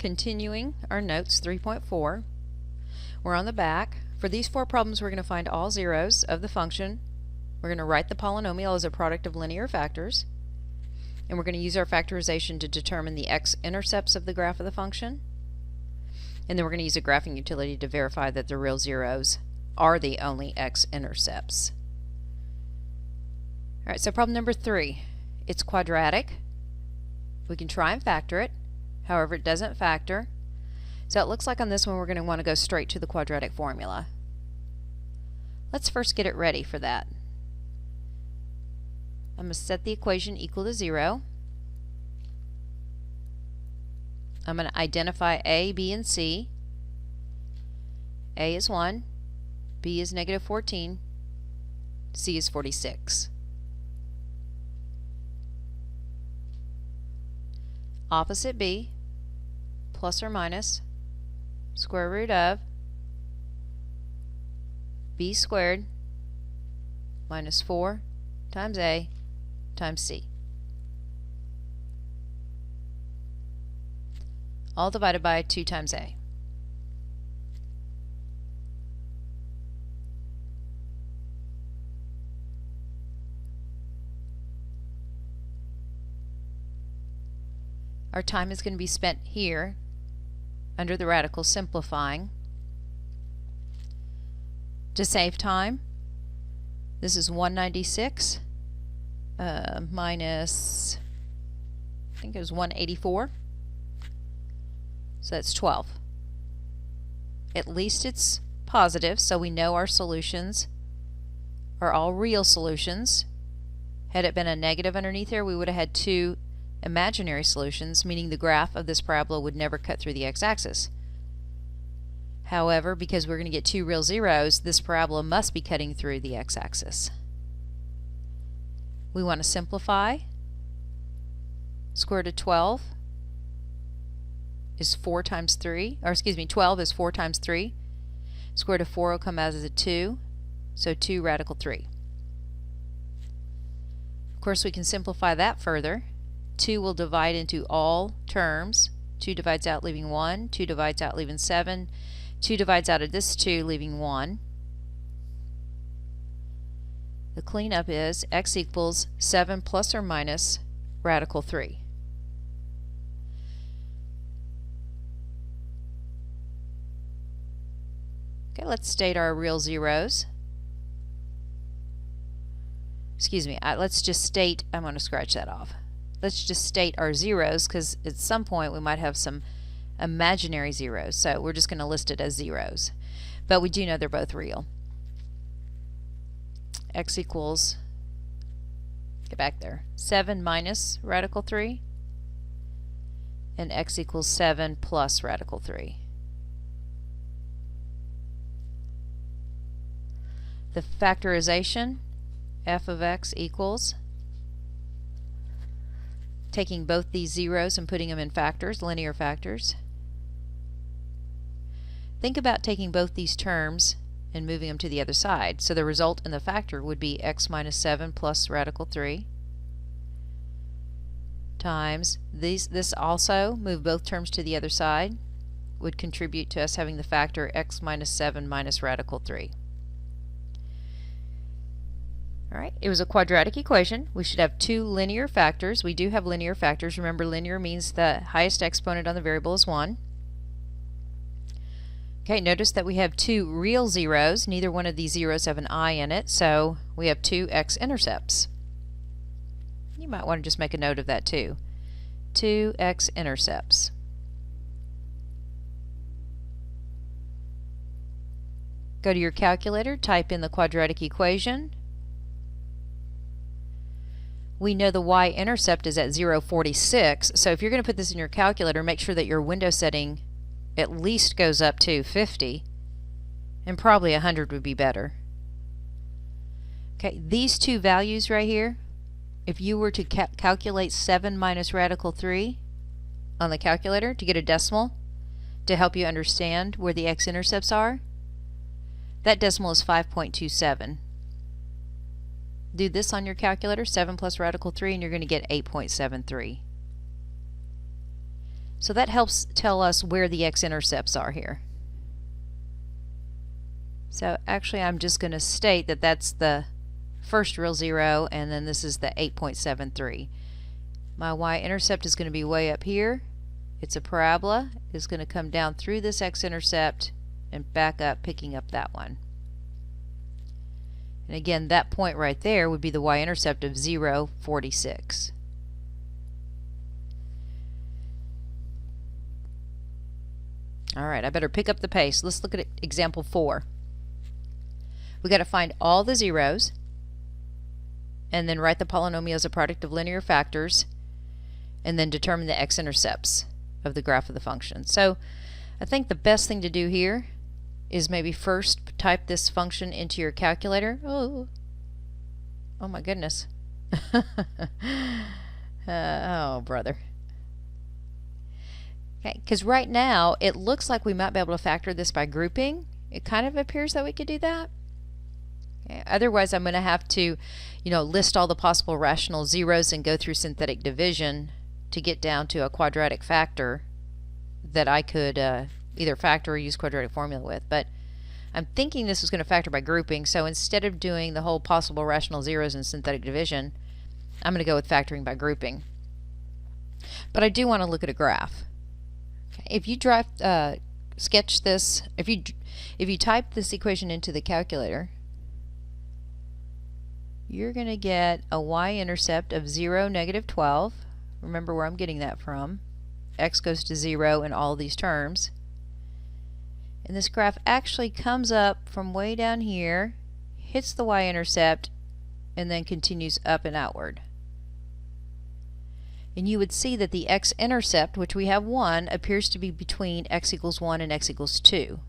continuing our notes 3.4. We're on the back. For these 4 problems, we're going to find all zeros of the function. We're going to write the polynomial as a product of linear factors. And we're going to use our factorization to determine the x-intercepts of the graph of the function. And then we're going to use a graphing utility to verify that the real zeros are the only x-intercepts. Alright, so problem number 3. It's quadratic. We can try and factor it. However, it doesn't factor. So it looks like on this one we're going to want to go straight to the quadratic formula. Let's first get it ready for that. I'm going to set the equation equal to 0. I'm going to identify A, B, and C. A is 1, B is negative 14, C is 46. Opposite B, plus or minus square root of B squared minus 4 times A times C. All divided by 2 times A. Our time is going to be spent here under the radical simplifying. To save time, this is 196 minus, I think it was 184. So that's 12. At least it's positive, so we know our solutions are all real solutions. Had it been a negative underneath here, we would have had 2 imaginary solutions, meaning the graph of this parabola would never cut through the x-axis. However, because we're going to get 2 real zeros, this parabola must be cutting through the x-axis. We want to simplify. Square root of 12 is 4 times 3, or excuse me, 12 is 4 times 3. Square root of 4 will come out as a 2, so 2 radical 3. Of course, we can simplify that further. 2 will divide into all terms. 2 divides out, leaving 1. 2 divides out, leaving 7. 2 divides out of this 2, leaving 1. The cleanup is x equals 7 plus or minus radical 3. Okay, let's state our real zeros. Excuse me, let's just state, I'm going to scratch that off. Let's just state our zeros, because at some point we might have some imaginary zeros, so we're just going to list it as zeros. But we do know they're both real. X equals, get back there, 7 minus radical 3, and x equals 7 plus radical 3. The factorization, f of x equals, taking both these zeros and putting them in factors, linear factors. Think about taking both these terms and moving them to the other side. So the result in the factor would be x minus 7 plus radical 3 times this also, move both terms to the other side, would contribute to us having the factor x minus 7 minus radical 3. Alright, it was a quadratic equation. We should have 2 linear factors. We do have linear factors. Remember, linear means the highest exponent on the variable is 1. Okay, notice that we have 2 real zeros. Neither one of these zeros have an I in it, so we have 2 x-intercepts. You might want to just make a note of that too. 2 x-intercepts. Go to your calculator, type in the quadratic equation. We know the y-intercept is at 0.46, so if you're going to put this in your calculator, make sure that your window setting at least goes up to 50, and probably 100 would be better. Okay, these 2 values right here, if you were to calculate 7 minus radical 3 on the calculator to get a decimal to help you understand where the x-intercepts are, that decimal is 5.27. Do this on your calculator, 7 plus radical 3, and you're going to get 8.73. So that helps tell us where the x-intercepts are here. So actually I'm just going to state that that's the first real zero, and then this is the 8.73. My y-intercept is going to be way up here. It's a parabola. It's going to come down through this x-intercept and back up, picking up that one. And again, that point right there would be the y-intercept of 0, 46. Alright, I better pick up the pace. Let's look at example 4. We've got to find all the zeros and then write the polynomial as a product of linear factors and then determine the x-intercepts of the graph of the function. So I think the best thing to do here is maybe first type this function into your calculator. Oh my goodness. Oh brother. Okay, because right now it looks like we might be able to factor this by grouping. It kind of appears that we could do that. Okay, otherwise I'm going to have to, list all the possible rational zeros and go through synthetic division to get down to a quadratic factor that I could either factor or use quadratic formula with. But I'm thinking this is going to factor by grouping, so instead of doing the whole possible rational zeros in synthetic division, I'm going to go with factoring by grouping. But I do want to look at a graph. If you sketch this, if you type this equation into the calculator, you're going to get a y-intercept of 0, negative 12. Remember where I'm getting that from. X goes to 0 in all these terms. And this graph actually comes up from way down here, hits the y-intercept, and then continues up and outward. And you would see that the x-intercept, which we have 1, appears to be between x equals 1 and x equals 2.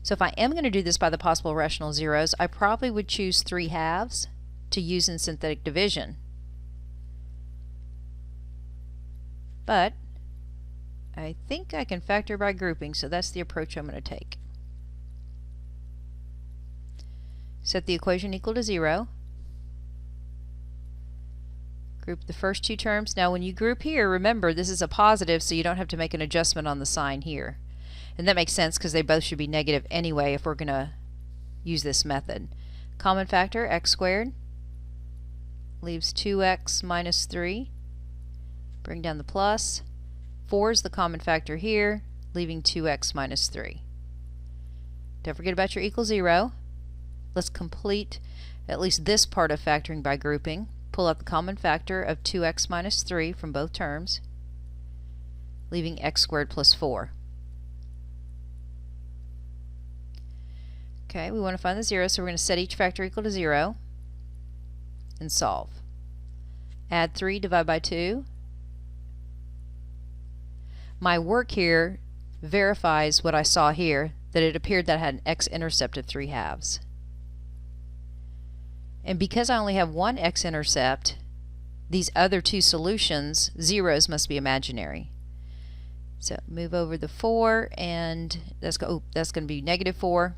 So if I am going to do this by the possible rational zeros, I probably would choose 3/2 to use in synthetic division. But I think I can factor by grouping, so that's the approach I'm going to take. Set the equation equal to 0. Group the first two terms. Now when you group here, remember this is a positive, so you don't have to make an adjustment on the sign here. And that makes sense because they both should be negative anyway if we're going to use this method. Common factor, x squared, leaves 2x minus 3. Bring down the plus. 4 is the common factor here, leaving 2x minus 3. Don't forget about your equal 0. Let's complete at least this part of factoring by grouping. Pull out the common factor of 2x minus 3 from both terms, leaving x squared plus 4. Okay, we want to find the 0, so we're going to set each factor equal to 0 and solve. Add 3, divide by 2. My work here verifies what I saw here, that it appeared that I had an x-intercept of 3/2. And because I only have one x-intercept, these other two solutions, zeros, must be imaginary. So move over the 4, and that's going to be negative 4.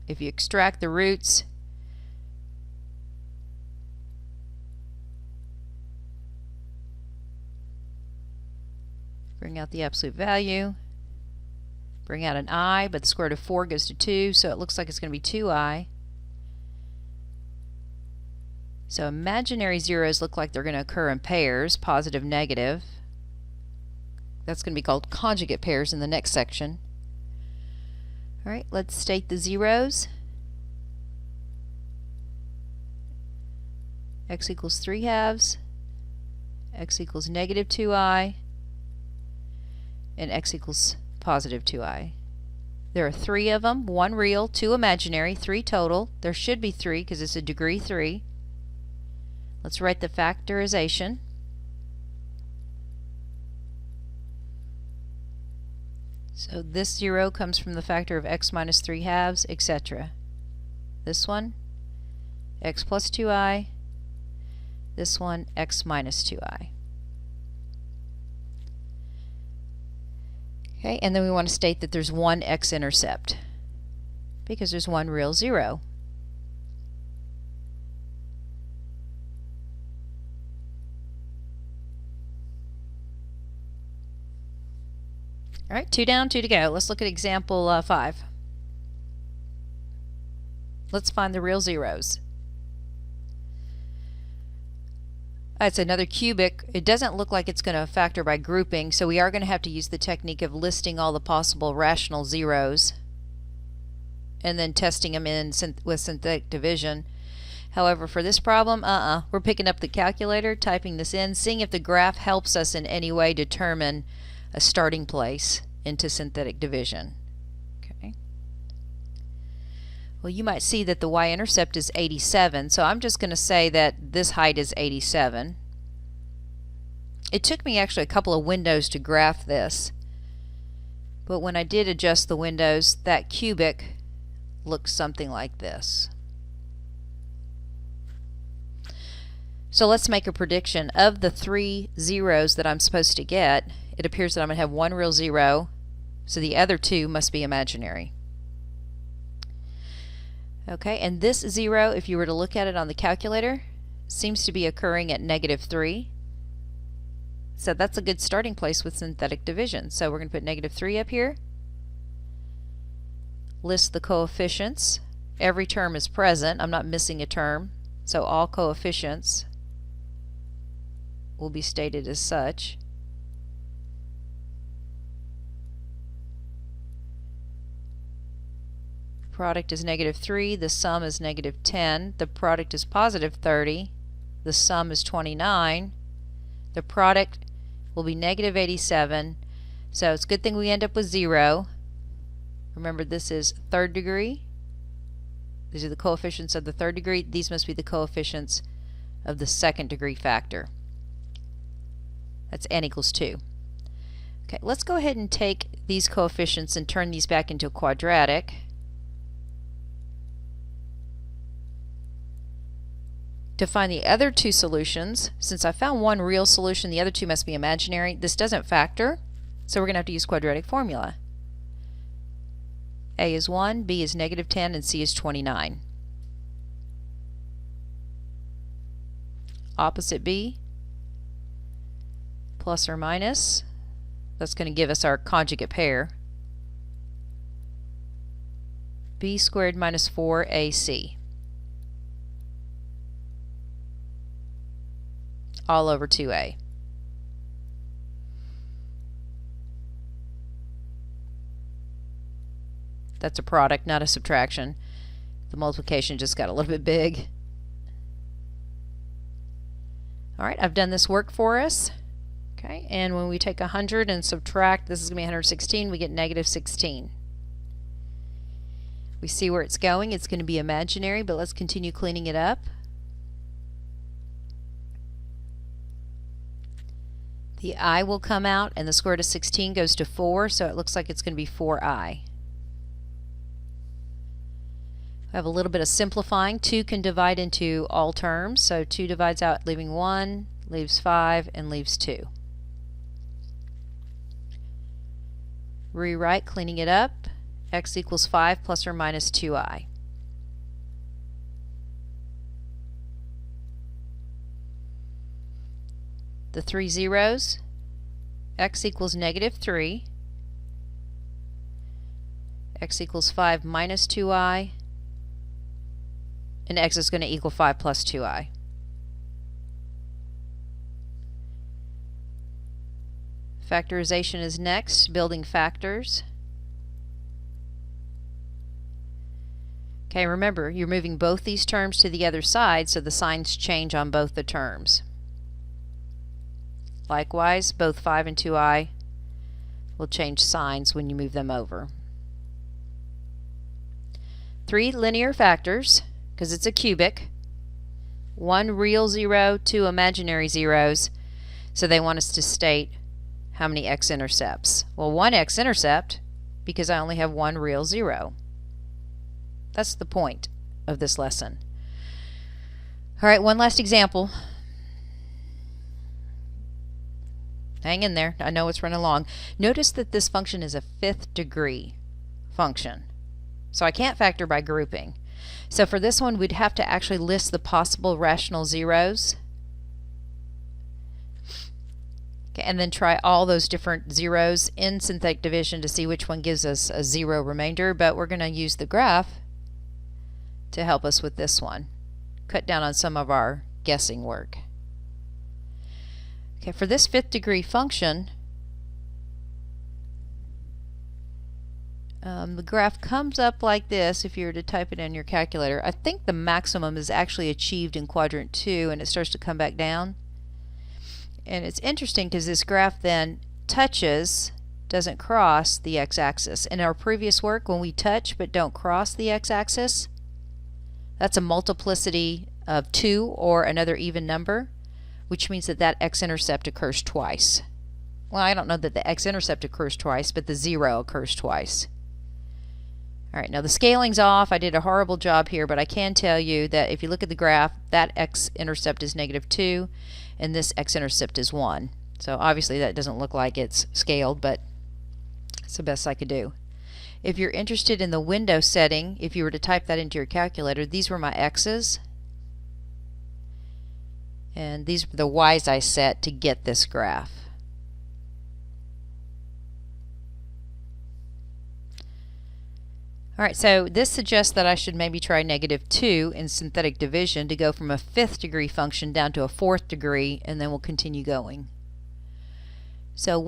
If you extract the roots, bring out the absolute value, bring out an I, but the square root of 4 goes to 2, so it looks like it's going to be 2i. So imaginary zeros look like they're going to occur in pairs, positive, negative. That's going to be called conjugate pairs in the next section. Alright, let's state the zeros. X equals 3/2, x equals negative 2i, and x equals positive 2i. There are 3 of them, 1 real, 2 imaginary, 3 total. There should be 3 because it's a degree 3. Let's write the factorization. So this 0 comes from the factor of x minus 3/2, etc. This one, x plus 2i. This one, x minus 2i. Okay, and then we want to state that there's one x-intercept because there's one real 0. All right, 2 down, 2 to go. Let's look at example 5. Let's find the real zeros. It's another cubic. It doesn't look like it's going to factor by grouping, so we are going to have to use the technique of listing all the possible rational zeros and then testing them in with synthetic division. However, for this problem, we're picking up the calculator, typing this in, seeing if the graph helps us in any way determine a starting place into synthetic division. Okay. Well, you might see that the y-intercept is 87, so I'm just going to say that this height is 87. It took me actually a couple of windows to graph this, but when I did adjust the windows, that cubic looks something like this. So let's make a prediction. Of the 3 zeros that I'm supposed to get, it appears that I'm going to have 1 real zero, so the other 2 must be imaginary. Okay, and this 0, if you were to look at it on the calculator, seems to be occurring at -3. So that's a good starting place with synthetic division. So we're going to put -3 up here. List the coefficients. Every term is present. I'm not missing a term. So all coefficients will be stated as such. Product is -3, the sum is -10, the product is +30, the sum is 29, the product will be -87, so it's a good thing we end up with 0. Remember, this is third degree. These are the coefficients of the third degree. These must be the coefficients of the second degree factor. That's n equals 2. Okay, let's go ahead and take these coefficients and turn these back into a quadratic. To find the other 2 solutions, since I found 1 real solution, the other 2 must be imaginary. This doesn't factor, so we're going to have to use quadratic formula. A is 1, B is -10, and C is 29. Opposite B, plus or minus, that's going to give us our conjugate pair. B squared minus 4AC. All over 2a. That's a product, not a subtraction. The multiplication just got a little bit big. Alright, I've done this work for us. Okay, and when we take 100 and subtract, this is going to be 116, we get -16. We see where it's going. It's going to be imaginary, but let's continue cleaning it up. The I will come out, and the square root of 16 goes to 4, so it looks like it's going to be 4i. I have a little bit of simplifying. 2 can divide into all terms, so 2 divides out, leaving 1, leaves 5, and leaves 2. Rewrite, cleaning it up. X equals 5 plus or minus 2i. The 3 zeros, x equals -3, x equals 5 minus 2i, and x is going to equal 5 plus 2i. Factorization is next, building factors. Okay, remember, you're moving both these terms to the other side, so the signs change on both the terms. Likewise, both 5 and 2i will change signs when you move them over. 3 linear factors, because it's a cubic. 1 real 0, 2 imaginary zeros, so they want us to state how many x-intercepts. Well, 1 x-intercept, because I only have 1 real 0. That's the point of this lesson. Alright, one last example. Hang in there. I know it's running long. Notice that this function is a 5th degree function. So I can't factor by grouping. So for this one, we'd have to actually list the possible rational zeros. Okay, and then try all those different zeros in synthetic division to see which one gives us a zero remainder, but we're going to use the graph to help us with this one. Cut down on some of our guessing work. Okay, for this fifth degree function, the graph comes up like this if you were to type it in your calculator. I think the maximum is actually achieved in quadrant 2 and it starts to come back down. And it's interesting because this graph then touches, doesn't cross the x-axis. In our previous work, when we touch but don't cross the x-axis, that's a multiplicity of 2 or another even number, which means that that x-intercept occurs twice. Well, I don't know that the x-intercept occurs twice, but the 0 occurs twice. Alright, now the scaling's off. I did a horrible job here, but I can tell you that if you look at the graph, that x-intercept is -2, and this x-intercept is 1. So obviously that doesn't look like it's scaled, but it's the best I could do. If you're interested in the window setting, if you were to type that into your calculator, these were my x's, and these are the y's I set to get this graph. Alright, so this suggests that I should maybe try -2 in synthetic division to go from a 5th degree function down to a 4th degree, and then we'll continue going. So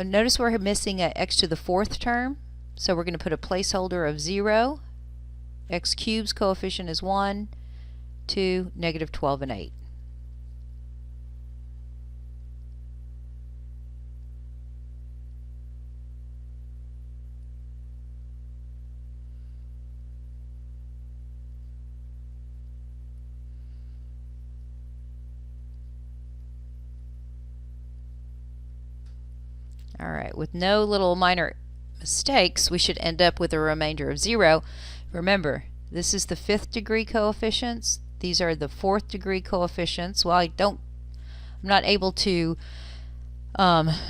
notice we're missing a x to the 4th term, so we're going to put a placeholder of 0. X cubed's coefficient is 1, 2, -12, and 8. Alright, with no little minor mistakes, we should end up with a remainder of 0. Remember, this is the 5th degree coefficients. These are the 4th degree coefficients. Well, I'm not able to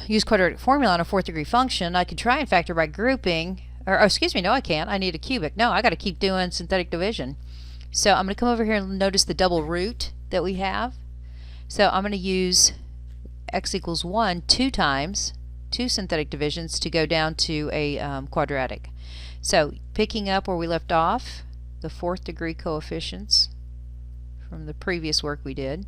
use quadratic formula on a 4th degree function. I could try and factor by grouping, or excuse me, no I can't. I need a cubic. No, I got to keep doing synthetic division. So I'm going to come over here and notice the double root that we have. So I'm going to use x equals 1 2 times, 2 synthetic divisions to go down to a quadratic. So picking up where we left off, the 4th degree coefficients from the previous work we did.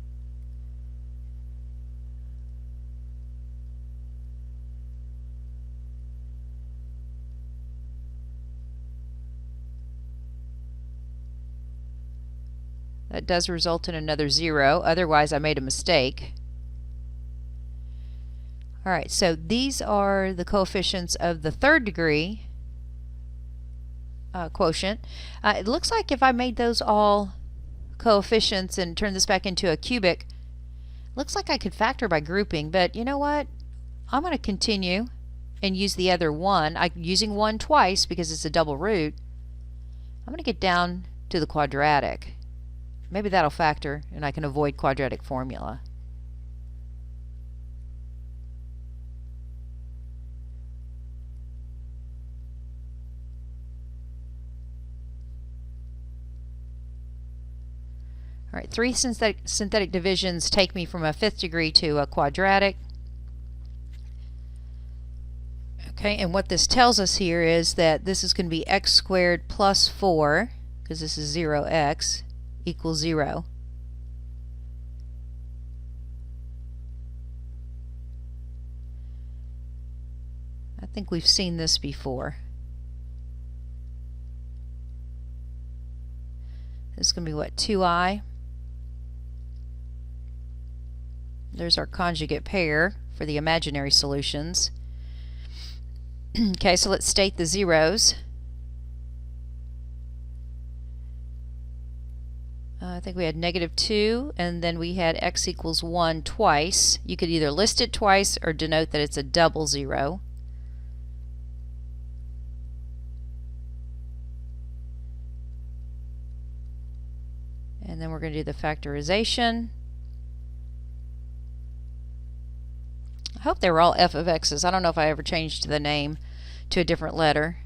That does result in another 0, otherwise I made a mistake. Alright, so these are the coefficients of the 3rd degree quotient. It looks like if I made those all coefficients and turn this back into a cubic, looks like I could factor by grouping, but you know what? I'm going to continue and use the other 1. I'm using 1 twice because it's a double root. I'm going to get down to the quadratic. Maybe that'll factor and I can avoid quadratic formula. Alright, 3 synthetic divisions take me from a 5th degree to a quadratic. Okay, and what this tells us here is that this is going to be x squared plus 4, because this is 0x, equals 0. I think we've seen this before. This is going to be what, 2i? There's our conjugate pair for the imaginary solutions. Okay, so let's state the zeros. I think we had -2, and then we had x equals 1 twice. You could either list it twice or denote that it's a double 0. And then we're going to do the factorization. I hope they were all f of x's. I don't know if I ever changed the name to a different letter.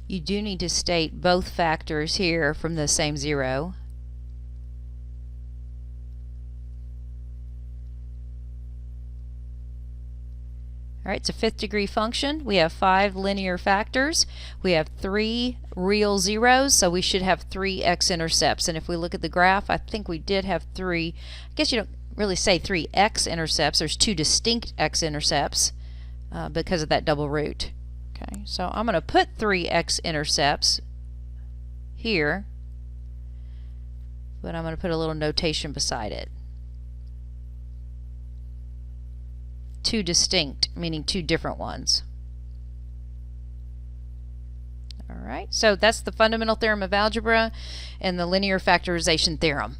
You do need to state both factors here from the same 0. Alright, it's a fifth degree function. We have 5 linear factors. We have 3 real zeros, so we should have 3 x-intercepts. And if we look at the graph, I think we did have 3. I guess you don't really say 3 x-intercepts. There's 2 distinct x-intercepts because of that double root. Okay, so I'm going to put 3 x-intercepts here, but I'm going to put a little notation beside it. 2 distinct, meaning 2 different ones. Alright, so that's the fundamental theorem of algebra and the linear factorization theorem.